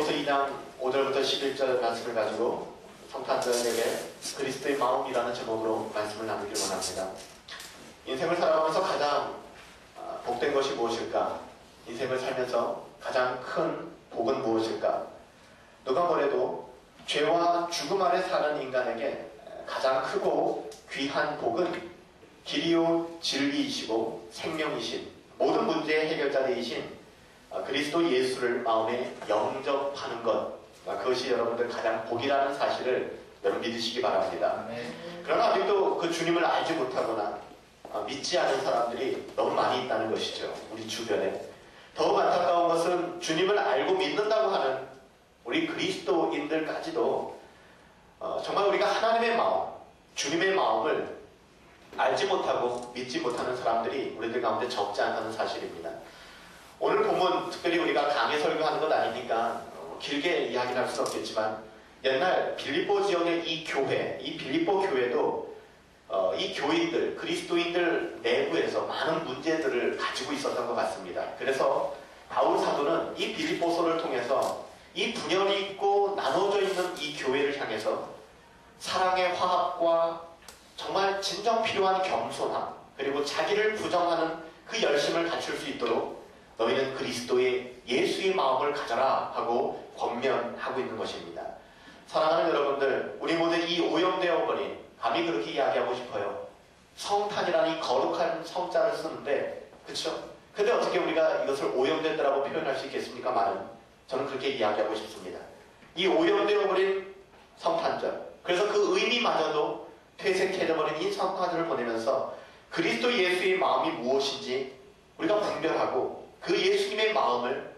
빌립보서 2장 5절부터 11절 말씀을 가지고 성탄절에게 그리스도의 마음이라는 제목으로 말씀을 나누길 원합니다. 인생을 살아가면서 가장 복된 것이 무엇일까? 인생을 살면서 가장 큰 복은 무엇일까? 누가 뭐래도 죄와 죽음 아래 사는 인간에게 가장 크고 귀한 복은 길이요 진리이시고 생명이신 모든 문제의 해결자 되이신 그리스도 예수를 마음에 영접하는 것, 그것이 여러분들 가장 복이라는 사실을 여러분 믿으시기 바랍니다. 그러나 아직도 그 주님을 알지 못하거나 믿지 않은 사람들이 너무 많이 있다는 것이죠. 우리 주변에. 더욱 안타까운 것은 주님을 알고 믿는다고 하는 우리 그리스도인들까지도 정말 우리가 하나님의 마음, 주님의 마음을 알지 못하고 믿지 못하는 사람들이 우리들 가운데 적지 않다는 사실입니다. 오늘 보면 특별히 우리가 강해 설교하는 것 아니니까 길게 이야기를 할 수는 없겠지만 옛날 빌립보 지역의 이 교회, 이 빌립보 교회도 이 교인들, 그리스도인들 내부에서 많은 문제들을 가지고 있었던 것 같습니다. 그래서 바울 사도는 이 빌립보서를 통해서 이 분열이 있고 나눠져 있는 이 교회를 향해서 사랑의 화합과 정말 진정 필요한 겸손함, 그리고 자기를 부정하는 그 열심을 갖출 수 있도록 너희는 그리스도의 예수의 마음을 가져라 하고 권면하고 있는 것입니다. 사랑하는 여러분들, 우리 모두 이 오염되어 버린, 감히 그렇게 이야기하고 싶어요. 성탄이라는 이 거룩한 성자를 쓰는데, 그렇죠? 근데 어떻게 우리가 이것을 오염됐다라고 표현할 수 있겠습니까? 저는 그렇게 이야기하고 싶습니다. 이 오염되어 버린 성탄절, 그래서 그 의미마저도 퇴색해져버린 이 성탄절을 보내면서 그리스도 예수의 마음이 무엇인지 우리가 분별하고 그 예수님의 마음을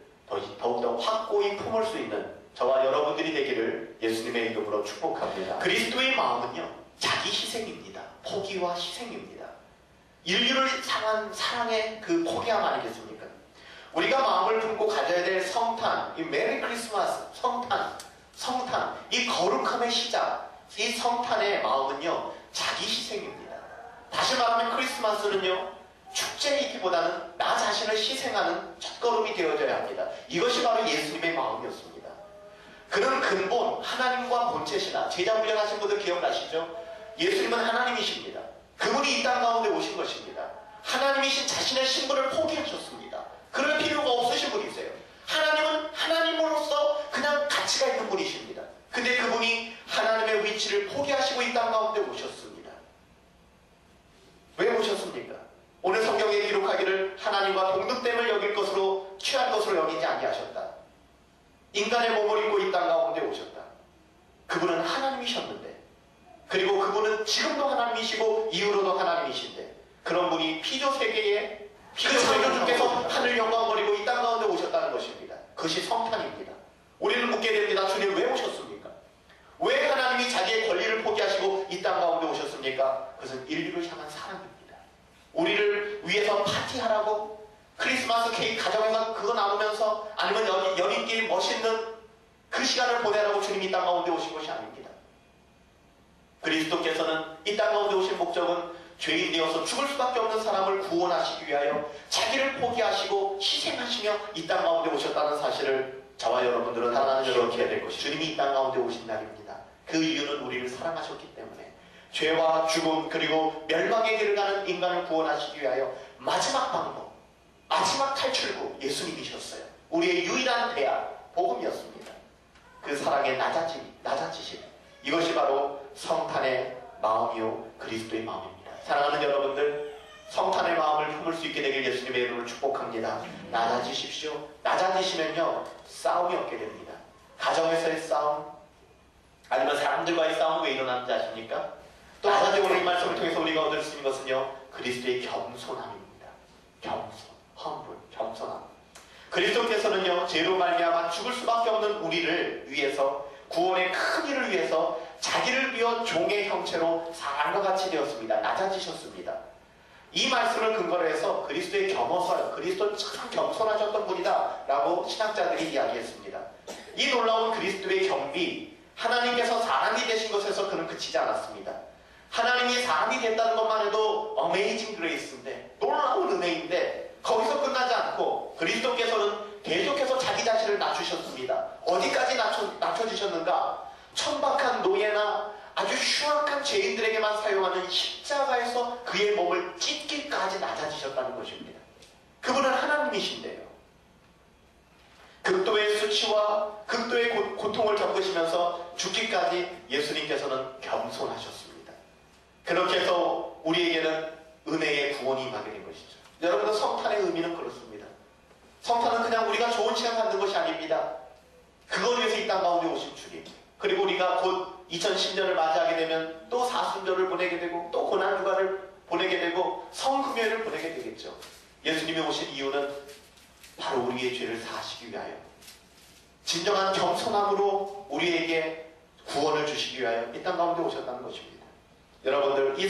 더욱더 확고히 품을 수 있는 저와 여러분들이 되기를 예수님의 이름으로 축복합니다. 그리스도의 마음은요, 자기 희생입니다. 포기와 희생입니다. 인류를 향한 사랑의 그 포기함 아니겠습니까? 우리가 마음을 품고 가져야 될 성탄, 이 메리 크리스마스, 성탄, 이 거룩함의 시작, 이 성탄의 마음은요, 자기 희생입니다. 다시 말하면 크리스마스는요, 축제이기보다는 나 자신을 희생하는 첫걸음이 되어져야 합니다. 이것이 바로 예수님의 마음이었습니다. 그는 근본 하나님과 본체시나 제자훈련하신 분들 기억나시죠? 예수님은 하나님이십니다. 그분이 이 땅 가운데 오신 것입니다. 하나님이신 자신의 신분을 포기하셨습니다. 그럴 필요가 없으신 분이세요. 하나님은 하나님으로서 그냥 가치가 있는 분이십니다. 근데 그분이 하나님의 위치를 포기하시고 이 땅 가운데 오셨습니다. 왜 오셨습니까? 오늘 성경에 기록하기를 하나님과 동등됨을 여길 것으로 취할 것으로 여기지 아니하셨다. 인간의 몸을 입고 이 땅 가운데 오셨다. 그분은 하나님이셨는데, 그리고 그분은 지금도 하나님이시고 이후로도 하나님이신데, 그런 분이 피조세계에 피조세계주께서 하늘 영광 버리고 이 땅 가운데 오셨다는 것입니다. 그것이 성탄입니다. 우리는 묻게 됩니다. 주님 왜 오셨습니까? 왜 하나님이 자기의 권리를 포기하시고 이 땅 가운데 오셨습니까? 그것은 인류를 향한 사랑입니다. 우리를 위해서 파티하라고 크리스마스 케이크 가정에서 그거 나누면서 아니면 연인끼리 멋있는 그 시간을 보내라고 주님이 이 땅 가운데 오신 것이 아닙니다. 그리스도께서는 이 땅 가운데 오신 목적은 죄인 되어서 죽을 수밖에 없는 사람을 구원하시기 위하여 자기를 포기하시고 희생하시며 이 땅 가운데 오셨다는 사실을 저와 여러분들은 하나는 기억해야 될 것이죠. 주님이 이 땅 가운데 오신 날입니다. 그 이유는 우리를 사랑하셨기 때문에 죄와 죽음 그리고 멸망의 길을 가는 인간을 구원하시기 위하여 마지막 방법, 마지막 탈출구 예수님이셨어요. 우리의 유일한 대안, 복음이었습니다. 그 사랑의 낮아지심, 이것이 바로 성탄의 마음이요 그리스도의 마음입니다. 사랑하는 여러분들, 성탄의 마음을 품을 수 있게 되길 예수님의 이름으로 축복합니다. 낮아지십시오. 낮아지시면요, 싸움이 없게 됩니다. 가정에서의 싸움, 아니면 사람들과의 싸움 왜 일어나는지 아십니까? 또 낮아지고 이 말씀을 통해서 우리가 얻을 수 있는 것은요, 그리스도의 겸손함입니다. 겸손함. 그리스도께서는요, 죄로 말미암아 죽을 수밖에 없는 우리를 위해서, 구원의 큰 일을 위해서 자기를 비워 종의 형체로 사람과 같이 되었습니다. 낮아지셨습니다. 이 말씀을 근거로 해서 그리스도의 겸허설, 그리스도는 참 겸손하셨던 분이다 라고 신학자들이 이야기했습니다. 이 놀라운 그리스도의 겸비, 하나님께서 사람이 되신 것에서 그는 그치지 않았습니다. 하나님이 사람이 됐다는 것만 해도 어메이징 그레이스인데, 놀라운 은혜인데, 거기서 끝나지 않고 그리스도께서는 계속해서 자기 자신을 낮추셨습니다. 어디까지 사용하셨는가? 천박한 노예나 아주 흉악한 죄인들에게만 사용하는 십자가에서 그의 몸을 찢기까지 낮아지셨다는 것입니다. 그분은 하나님이신데요. 극도의 수치와 극도의 고통을 겪으시면서 죽기까지 예수님께서는 겸손하셨습니다. 그렇게 해서 우리에게는 은혜의 구원이 임하게 된 것이죠. 여러분, 성탄의 의미는 그렇습니다. 성탄은 그냥 우리가 좋은 시간 갖는 것이 아닙니다. 그걸 위해서 이 땅 가운데 오신 주님, 그리고 우리가 곧 2010년을 맞이하게 되면 또 사순절을 보내게 되고 또 고난주간을 보내게 되고 성금요일을 보내게 되겠죠. 예수님이 오신 이유는 바로 우리의 죄를 사하시기 위하여, 진정한 겸손함으로 우리에게 구원을 주시기 위하여 이 땅 가운데 오셨다는 것입니다. 여러분들, 이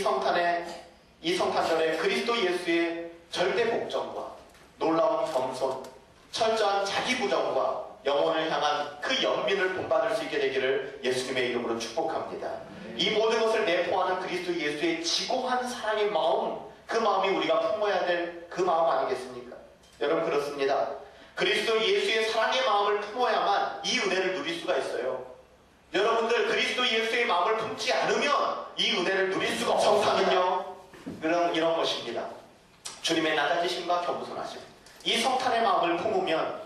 성탄절에 그리스도 예수의 절대 복종과 놀라운 겸손, 철저한 자기 부정과 영혼을 향한 그 연민을 본받을 수 있게 되기를 예수님의 이름으로 축복합니다. 이 모든 것을 내포하는 그리스도 예수의 지고한 사랑의 마음, 그 마음이 우리가 품어야 될 그 마음 아니겠습니까? 여러분, 그렇습니다. 그리스도 예수의 사랑의 마음을 품어야만 이 은혜를 누릴 수가 있어요. 여러분들, 그리스도 예수의 마음을 품지 않으면 이 은혜를 누릴 수가 없어요. 성탄은요, 이런 것입니다. 주님의 낮아지심과 겸손하심, 이 성탄의 마음을 품으면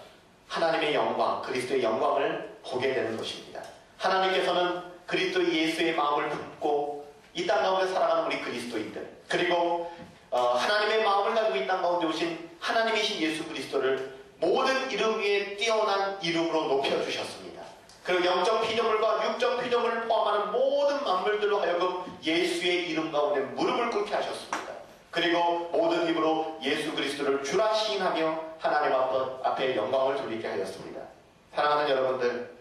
하나님의 영광, 그리스도의 영광을 보게 되는 것입니다. 하나님께서는 그리스도 예수의 마음을 품고 이 땅 가운데 살아가는 우리 그리스도인들, 그리고 하나님의 마음을 가지고 이 땅 가운데 오신 하나님이신 예수 그리스도를 모든 이름 위에 뛰어난 이름으로 높여주셨습니다. 그리고 영적 피조물과 육적 피조물을 포함하는 모든 만물들로 하여금 예수의 이름 가운데 무릎을 꿇게 하셨습니다. 그리고 모든 입으로 예수 그리스도를 주라 시인하며 하나님 앞에 영광을 돌리게 하였습니다. 사랑하는 여러분들,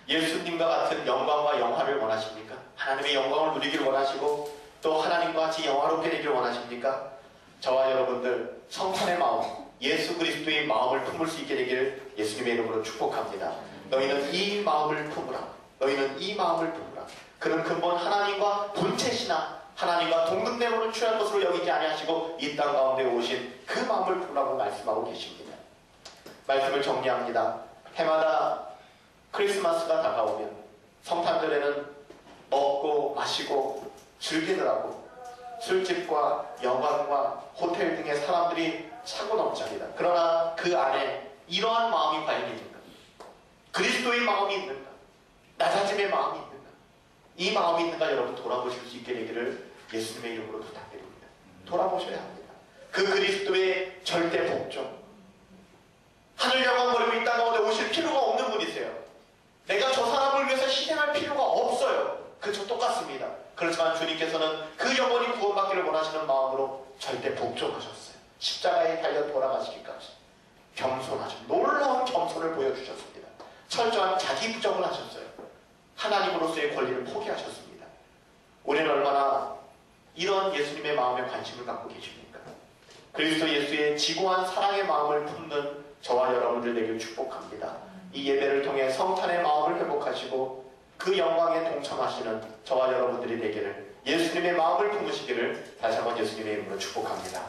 예수님과 같은 영광과 영화를 원하십니까? 하나님의 영광을 누리기를 원하시고 또 하나님과 같이 영화롭게 되기를 원하십니까? 저와 여러분들, 성탄의 마음, 예수 그리스도의 마음을 품을 수 있게 되기를 예수님의 이름으로 축복합니다. 너희는 이 마음을 품으라. 너희는 이 마음을 품으라. 그는 근본 하나님과 본체시나 하나님과 동등됨으로 취할 것으로 여기지 아니하시고 이 땅 가운데 오신 그 마음을 품으라고 말씀하고 계십니다. 말씀을 정리합니다. 해마다 크리스마스가 다가오면 성탄절에는 먹고 마시고 즐기느라고 술집과 여관과 호텔 등의 사람들이 차고 넘칩니다. 그러나 그 안에 이러한 마음이 과연 있는가? 그리스도의 마음이 있는가? 낮아짐의 마음이 있는가? 이 마음이 있는가? 여러분, 돌아보실 수 있게 되기를 예수님의 이름으로 부탁드립니다. 돌아보셔야 합니다. 그 그리스도의 절대 복종, 하늘 영광 버리고 이 땅 가운데 오실 필요가 없는 분이세요. 내가 저 사람을 위해서 희생할 필요가 없어요. 그저 똑같습니다. 그렇지만 주님께서는 그 영혼이 구원받기를 원하시는 마음으로 절대 복종하셨어요. 십자가에 달려 돌아가시기까지 겸손하셨어요. 놀라운 겸손을 보여주셨습니다. 철저한 자기 부정을 하셨어요. 하나님으로서의 권리를 포기하셨습니다. 우리는 얼마나 이런 예수님의 마음에 관심을 갖고 계십니까? 그리스도 예수의 지고한 사랑의 마음을 품는 저와 여러분들 되길 축복합니다. 이 예배를 통해 성탄의 마음을 회복하시고 그 영광에 동참하시는 저와 여러분들이 되기를, 예수님의 마음을 품으시기를 다시 한번 예수님의 이름으로 축복합니다.